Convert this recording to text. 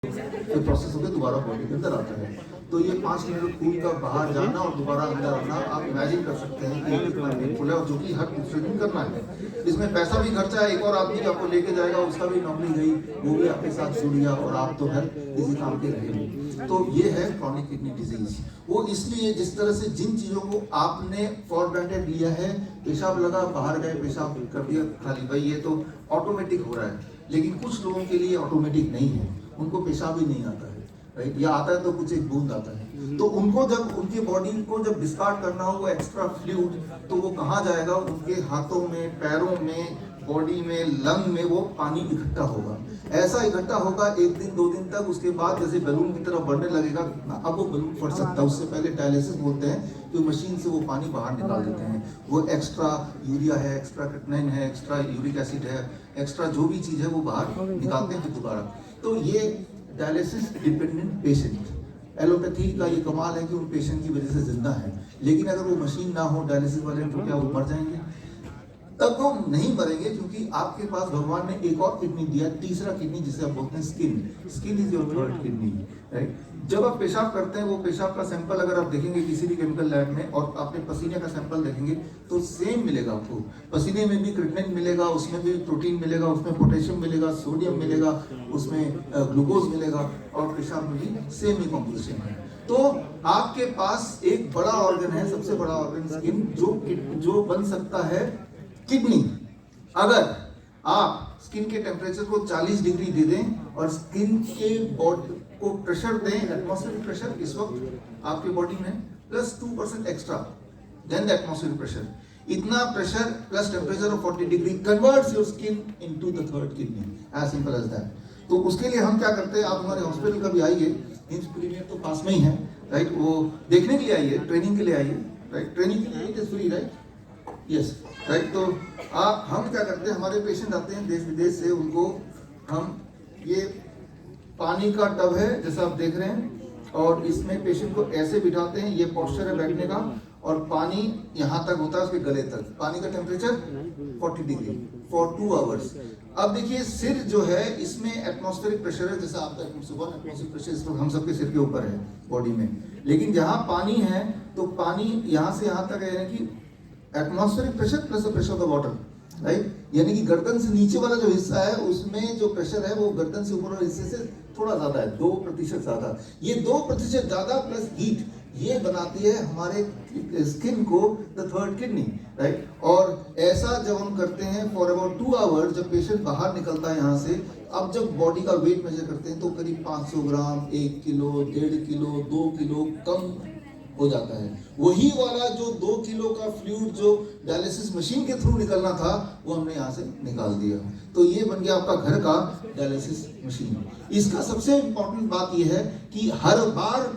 फिर प्रोसेस होकर दोबारा बॉडी के अंदर आता है। तो ये 5 मिनट खून का बाहर जाना और दोबारा अंदर आना आप इमेजिन कर सकते हैं कि कितना पेनफुल है, और जो कि हर दूसरे दिन करना है। इसमें पैसा भी खर्चा है, एक और आदमी जो आपको लेके जाएगा उसका भी नौकरी गई, वो भी आपके साथ जुड़ गया और आप तो हर किसी काम के रहे नहीं। तो ये है क्रॉनिक किडनी डिजीज। वो इसलिए जिस तरह से जिन चीजों को आपने फॉर ग्रांटेड लिया है, पेशाब लगा बाहर गए पेशाब कर दिया खाली, भाई ये तो ऑटोमेटिक हो रहा है। लेकिन कुछ लोगों के लिए ऑटोमेटिक नहीं है, उनको पेशाब ही नहीं आता है, राइट, या आता है तो कुछ एक बूंद आता है। तो उनको जब उनकी बॉडी को जब डिस्कार्ड करना हो एक्स्ट्रा फ्लूइड, तो वो कहाँ जाएगा? उनके हाथों में, पैरों में, बॉडी में, लंग में वो पानी इकट्ठा होगा। ऐसा इकट्ठा होगा 1 दिन 2 दिन तक, उसके बाद जैसे बैलून की तरफ बढ़ने लगेगा। अब वो बैलून फट सकता है, उससे पहले डायलिसिस बोलते हैं, तो मशीन से वो पानी बाहर निकाल देते हैं। वो एक्स्ट्रा यूरिया है, एक्स्ट्रा क्रिएटिनिन है, एक्स्ट्रा यूरिक एसिड है, एक्स्ट्रा जो भी चीज़ है वो बाहर निकालते हैं फिर दोबारा। तो ये डायलिसिस डिपेंडेंट पेशेंट, एलोपैथी का ये कमाल है कि उन पेशेंट की वजह से जिंदा है। लेकिन अगर वो मशीन ना हो डायलिसिस वाले, तो क्या वो मर जाएंगे? तब वो नहीं मरेंगे, क्योंकि आपके पास भगवान ने एक और किडनी दिया, तीसरा किडनी, जिसे आप बोलते हैं skin. Skin is your third kidney, right. जब आप पेशाब करते हैं, वो पेशाब का सैंपल अगर आप देखेंगे किसी भी केमिकल लैब में और आपने पसीने का सैंपल देखेंगे तो सेम मिलेगा आपको। पसीने में भी क्रिएटिनिन मिलेगा, उसमें भी प्रोटीन मिलेगा, उसमें पोटेशियम मिलेगा, सोडियम मिलेगा, उसमें ग्लूकोज मिलेगा, और पेशाब में भी सेम ही कॉम्पोजिशन है। तो आपके पास एक बड़ा ऑर्गन है, सबसे बड़ा ऑर्गन स्किन, जो बन सकता है किडनी। अगर आप स्किन के टेम्परेचर को 40 डिग्री दे दें और स्किन के बॉडी को प्रेशर दें, एटमॉस्फेरिक प्रेशर इस वक्त आपके बॉडी में plus 2% extra than the atmospheric pressure, इतना pressure plus temperature of 40 degree converts your skin into the third kidney, as simple as that. तो उसके लिए हम क्या करते हैं, आप हमारे हॉस्पिटल का भी आइए, हिंज प्रीमियर तो पास में ही है, राइट, वो देखने के लिए आइए, ट्रेनिंग के लिए आइए, राइट, ट्रेनिंग के लिए it is free, right, yes, right. तो हम क्या करते हैं, हमारे पेशेंट आते हैं देश विदेश से, उनको हम ये पानी का टब है जैसा आप देख रहे हैं, और इसमें पेशेंट को ऐसे बिठाते हैं, ये पोस्चर है बैठने का, और पानी यहाँ तक होता है उसके गले तक। पानी का टेम्परेचर 40 डिग्री फॉर 2 आवर्स। अब देखिए सिर जो है, इसमें एटमॉस्फेरिक प्रेशर है, जैसा आपका एटमॉस्फेरिक प्रेशर इस वक्त हम सबके सिर के ऊपर है बॉडी में। लेकिन जहाँ पानी है तो पानी यहाँ से यहाँ तक है, यानी कि atmospheric pressure plus the pressure of the water, right. यानी कि गर्दन से नीचे वाला जो हिस्सा है उसमें जो प्रेशर है वो गर्दन से ऊपर वाले हिस्से से थोड़ा ज्यादा है, 2% ज्यादा। ये 2% ज्यादा प्लस हीट, ये बनाती है हमारे स्किन को द थर्ड किडनी, राइट। और ऐसा जब हम करते हैं फॉर अबाउट 2 आवर्स, जब पेशेंट बाहर निकलता है यहाँ से, अब जब बॉडी का वेट मेजर करते हैं तो करीब 500 ग्राम, 1 किलो, 1.5 किलो, 2 किलो कम हो जाता है। वही वाला जो 2 किलो का फ्लूइड जो डायलिसिस मशीन के थ्रू निकलना था, वो हमने यहाँ से निकाल दिया। तो ये बन गया आपका घर का डायलिसिस मशीन। इसका सबसे इंपॉर्टेंट बात यह है कि हर बार